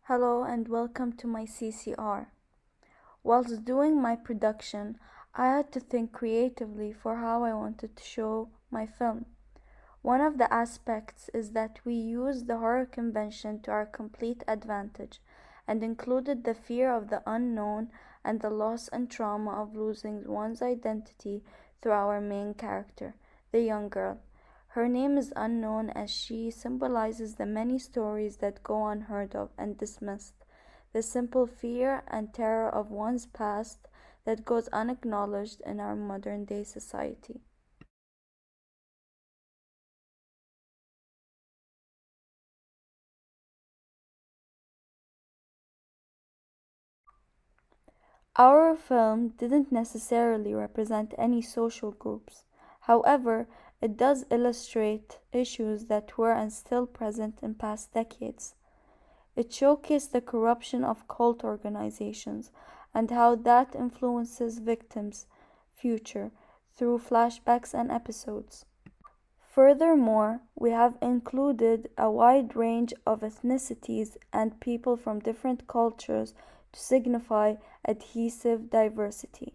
Hello and welcome to my CCR. Whilst doing my production, I had to think creatively for how I wanted to show my film. One of the aspects is that we used the horror convention to our complete advantage and included the fear of the unknown and the loss and trauma of losing one's identity through our main character, the young girl. Her name is unknown as she symbolizes the many stories that go unheard of and dismissed, the simple fear and terror of one's past that goes unacknowledged in our modern day society. Our film didn't necessarily represent any social groups. However, it does illustrate issues that were and still present in past decades. It showcased the corruption of cult organizations and how that influences victims' future through flashbacks and episodes. Furthermore, we have included a wide range of ethnicities and people from different cultures to signify adhesive diversity.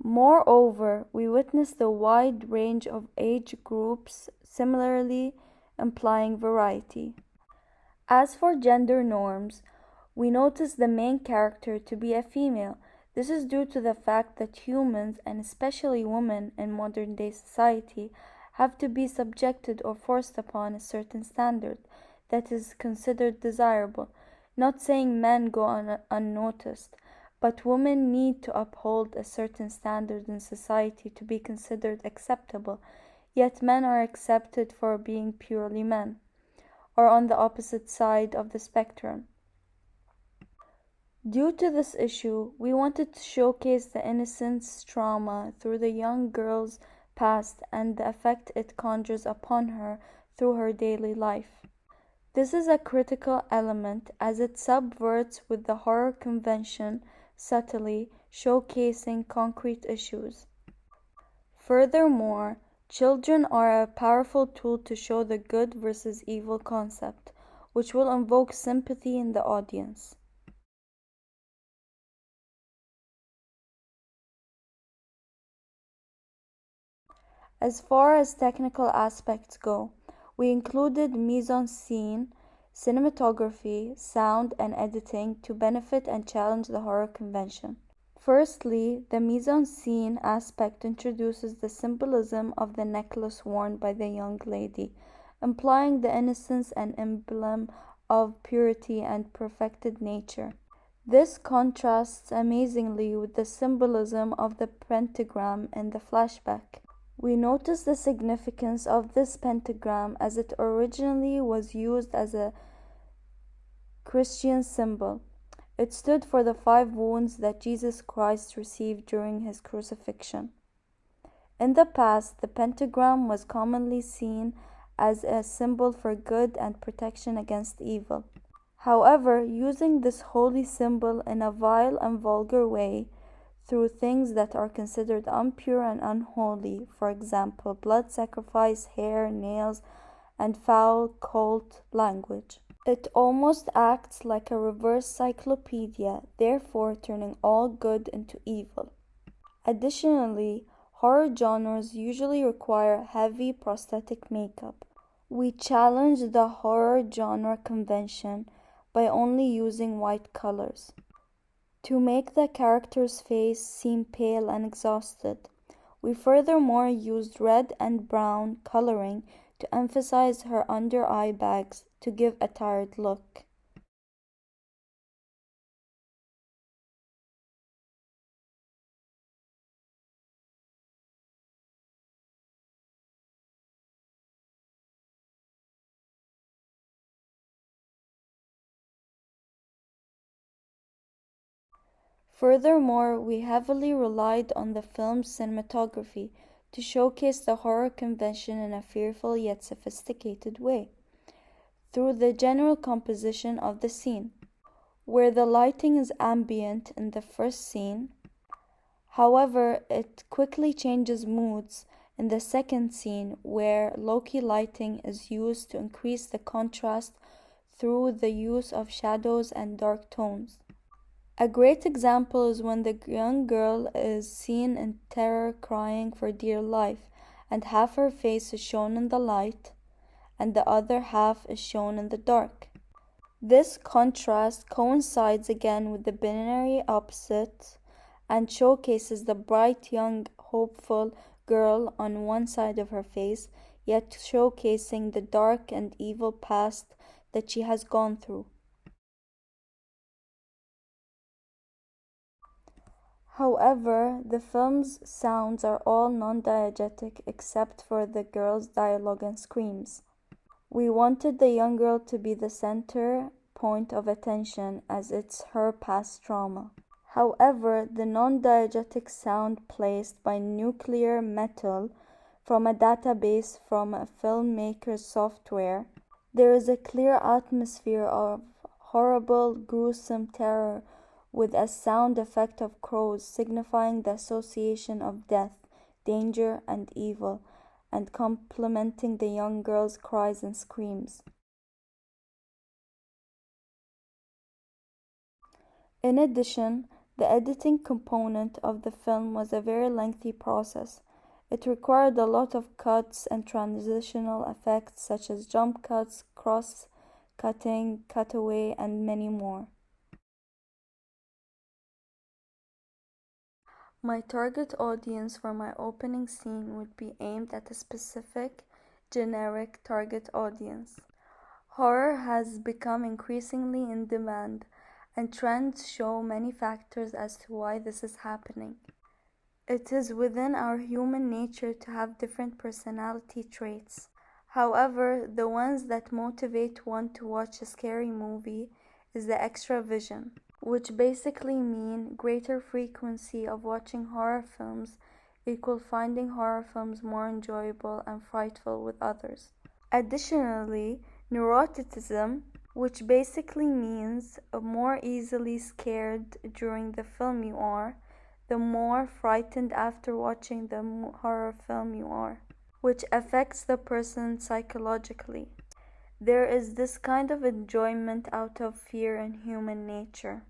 Moreover, we witnessed a wide range of age groups, similarly implying variety. As for gender norms, we notice the main character to be a female. This is due to the fact that humans, and especially women in modern day society, have to be subjected or forced upon a certain standard that is considered desirable. Not saying men go unnoticed, but women need to uphold a certain standard in society to be considered acceptable, yet men are accepted for being purely men, or on the opposite side of the spectrum. Due to this issue, we wanted to showcase the innocence trauma through the young girl's past and the effect it conjures upon her through her daily life. This is a critical element as it subverts with the horror convention, subtly showcasing concrete issues. Furthermore, children are a powerful tool to show the good versus evil concept, which will invoke sympathy in the audience. As far as technical aspects go, we included mise-en-scene, cinematography, sound, and editing to benefit and challenge the horror convention. Firstly, the mise-en-scene aspect introduces the symbolism of the necklace worn by the young lady, implying the innocence and emblem of purity and perfected nature. This contrasts amazingly with the symbolism of the pentagram in the flashback. We notice the significance of this pentagram as it originally was used as a Christian symbol. It stood for the 5 wounds that Jesus Christ received during his crucifixion. In the past, the pentagram was commonly seen as a symbol for good and protection against evil. However, using this holy symbol in a vile and vulgar way, through things that are considered impure and unholy, for example, blood sacrifice, hair, nails, and foul cult language. It almost acts like a reverse cyclopedia, therefore turning all good into evil. Additionally, horror genres usually require heavy prosthetic makeup. We challenge the horror genre convention by only using white colors. To make the character's face seem pale and exhausted, we furthermore used red and brown coloring to emphasize her under eye bags to give a tired look. Furthermore, we heavily relied on the film's cinematography to showcase the horror convention in a fearful yet sophisticated way, through the general composition of the scene, where the lighting is ambient in the first scene. However, it quickly changes moods in the second scene, where low-key lighting is used to increase the contrast through the use of shadows and dark tones. A great example is when the young girl is seen in terror crying for dear life, and half her face is shown in the light, and the other half is shown in the dark. This contrast coincides again with the binary opposite and showcases the bright, young, hopeful girl on one side of her face, yet showcasing the dark and evil past that she has gone through. However, the film's sounds are all non-diegetic except for the girl's dialogue and screams. We wanted the young girl to be the center point of attention as it's her past trauma. However, the non-diegetic sound placed by nuclear metal from a database from a filmmaker's software, there is a clear atmosphere of horrible, gruesome terror with a sound effect of crows signifying the association of death, danger, and evil, and complementing the young girl's cries and screams. In addition, the editing component of the film was a very lengthy process. It required a lot of cuts and transitional effects such as jump cuts, cross-cutting, cutaway, and many more. My target audience for my opening scene would be aimed at a specific, generic target audience. Horror has become increasingly in demand, and trends show many factors as to why this is happening. It is within our human nature to have different personality traits. However, the ones that motivate one to watch a scary movie is the extra vision, which basically mean greater frequency of watching horror films equal finding horror films more enjoyable and frightful with others. Additionally, neuroticism, which basically means more easily scared during the film you are, the more frightened after watching the horror film you are, which affects the person psychologically. There is this kind of enjoyment out of fear in human nature.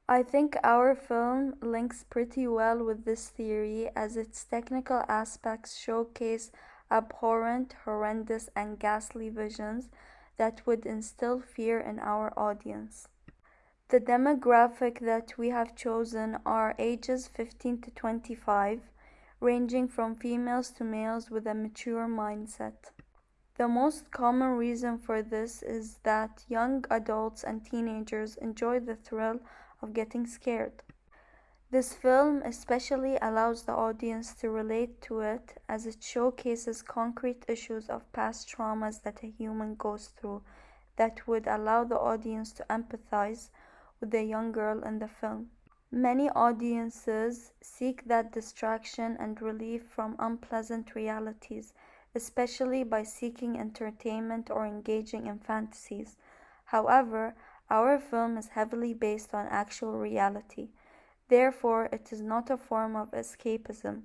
I think our film links pretty well with this theory as its technical aspects showcase abhorrent, horrendous, and ghastly visions that would instill fear in our audience. The demographic that we have chosen are ages 15 to 25, ranging from females to males with a mature mindset. The most common reason for this is that young adults and teenagers enjoy the thrill of getting scared. This film especially allows the audience to relate to it as it showcases concrete issues of past traumas that a human goes through that would allow the audience to empathize with the young girl in the film. Many audiences seek that distraction and relief from unpleasant realities, especially by seeking entertainment or engaging in fantasies. However, our film is heavily based on actual reality. Therefore, it is not a form of escapism.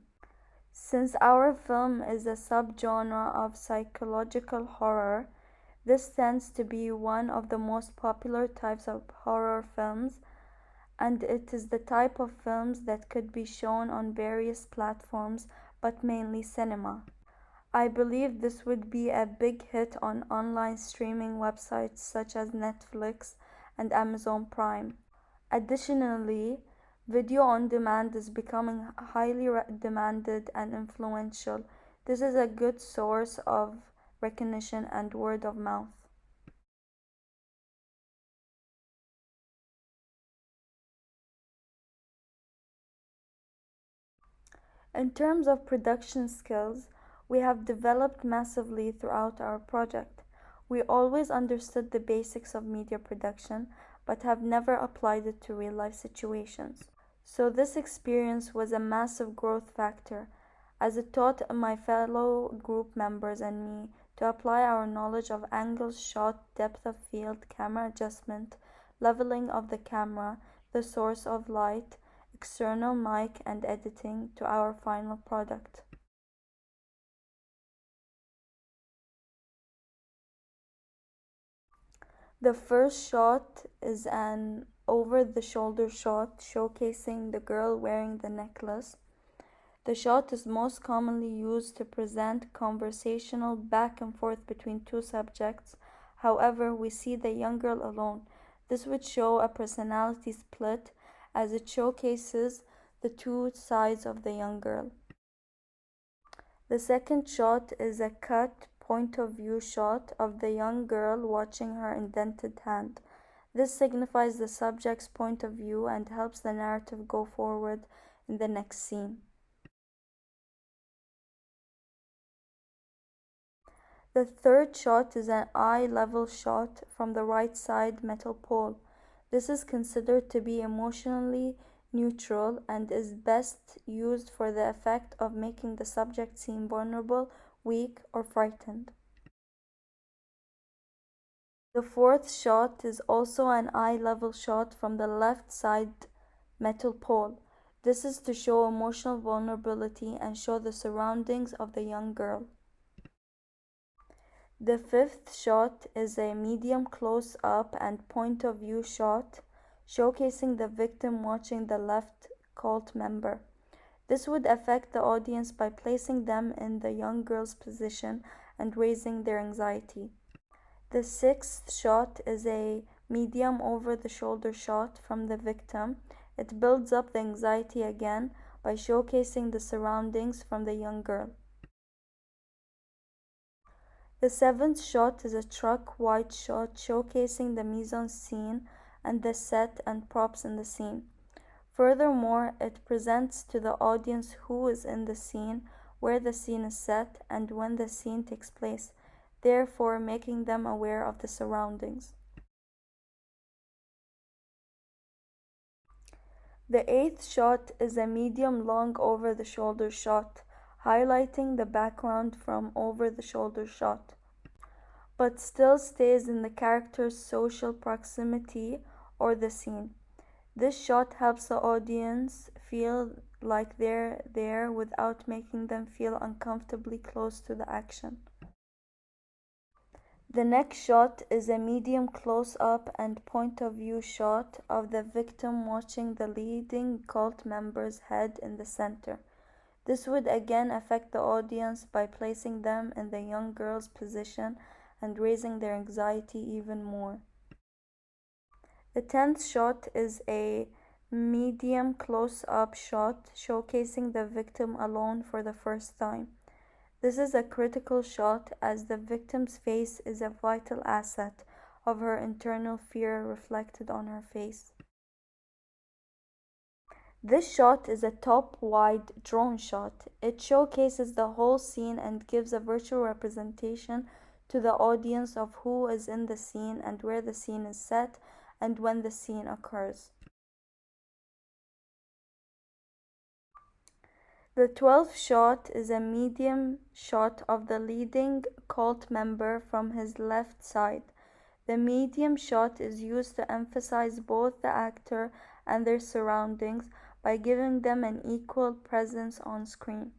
Since our film is a subgenre of psychological horror, this tends to be one of the most popular types of horror films, and it is the type of films that could be shown on various platforms, but mainly cinema. I believe this would be a big hit on online streaming websites such as Netflix and Amazon Prime. Additionally, video on demand is becoming highly demanded and influential. This is a good source of recognition and word of mouth. In terms of production skills, we have developed massively throughout our project. We always understood the basics of media production, but have never applied it to real life situations. So this experience was a massive growth factor. as it taught my fellow group members and me to apply our knowledge of angles shot, depth of field, camera adjustment, leveling of the camera, the source of light, external mic, and editing to our final product. The first shot is an over-the-shoulder shot showcasing the girl wearing the necklace. The shot is most commonly used to present conversational back and forth between two subjects. However, we see the young girl alone. This would show a personality split as it showcases the two sides of the young girl. The second shot is a cut point of view shot of the young girl watching her indented hand. This signifies the subject's point of view and helps the narrative go forward in the next scene. The third shot is an eye-level shot from the right side metal pole. This is considered to be emotionally neutral and is best used for the effect of making the subject seem vulnerable, weak, or frightened. The fourth shot is also an eye-level shot from the left side metal pole. This is to show emotional vulnerability and show the surroundings of the young girl. The fifth shot is a medium close-up and point-of-view shot showcasing the victim watching the left cult member. This would affect the audience by placing them in the young girl's position and raising their anxiety. The sixth shot is a medium over-the-shoulder shot from the victim. It builds up the anxiety again by showcasing the surroundings from the young girl. The seventh shot is a truck-wide shot showcasing the mise-en-scene and the set and props in the scene. Furthermore, it presents to the audience who is in the scene, where the scene is set, and when the scene takes place, therefore making them aware of the surroundings. The eighth shot is a medium-long over-the-shoulder shot, highlighting the background from over-the-shoulder shot, but still stays in the character's social proximity or the scene. This shot helps the audience feel like they're there without making them feel uncomfortably close to the action. The next shot is a medium close-up and point-of-view shot of the victim watching the leading cult member's head in the center. This would again affect the audience by placing them in the young girl's position and raising their anxiety even more. The 10th shot is a medium close-up shot showcasing the victim alone for the first time. This is a critical shot as the victim's face is a vital asset of her internal fear reflected on her face. This shot is a top-wide drone shot. It showcases the whole scene and gives a virtual representation to the audience of who is in the scene and where the scene is set and when the scene occurs. The 12th shot is a medium shot of the leading cult member from his left side. The medium shot is used to emphasize both the actor and their surroundings by giving them an equal presence on screen.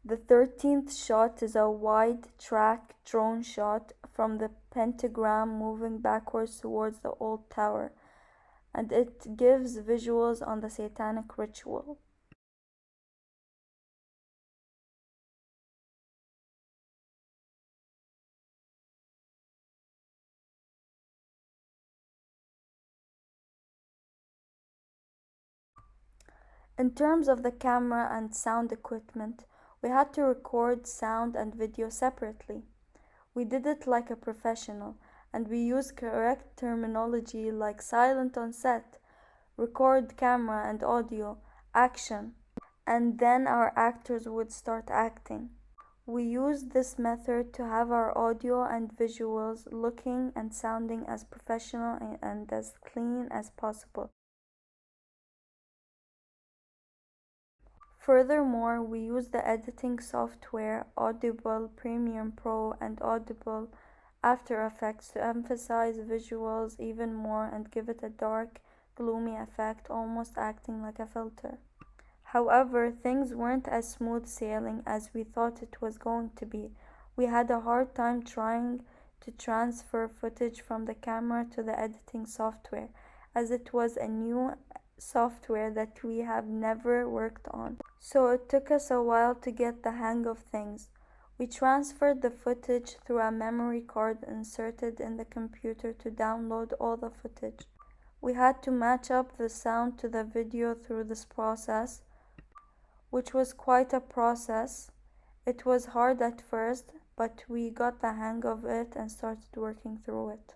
The 13th shot is a wide-track drone shot from the pentagram moving backwards towards the old tower, and it gives visuals on the satanic ritual. In terms of the camera and sound equipment, we had to record sound and video separately. We did it like a professional, and we used correct terminology like silent on set, record camera and audio, action, and then our actors would start acting. We used this method to have our audio and visuals looking and sounding as professional and as clean as possible. Furthermore, we used the editing software Audible Premiere Pro and Audible After Effects to emphasize visuals even more and give it a dark, gloomy effect, almost acting like a filter. However, things weren't as smooth sailing as we thought it was going to be. We had a hard time trying to transfer footage from the camera to the editing software, as it was a new software that we have never worked on. So it took us a while to get the hang of things. We transferred the footage through a memory card inserted in the computer to download all the footage. We had to match up the sound to the video through this process, which was quite a process. It was hard at first, but we got the hang of it and started working through it.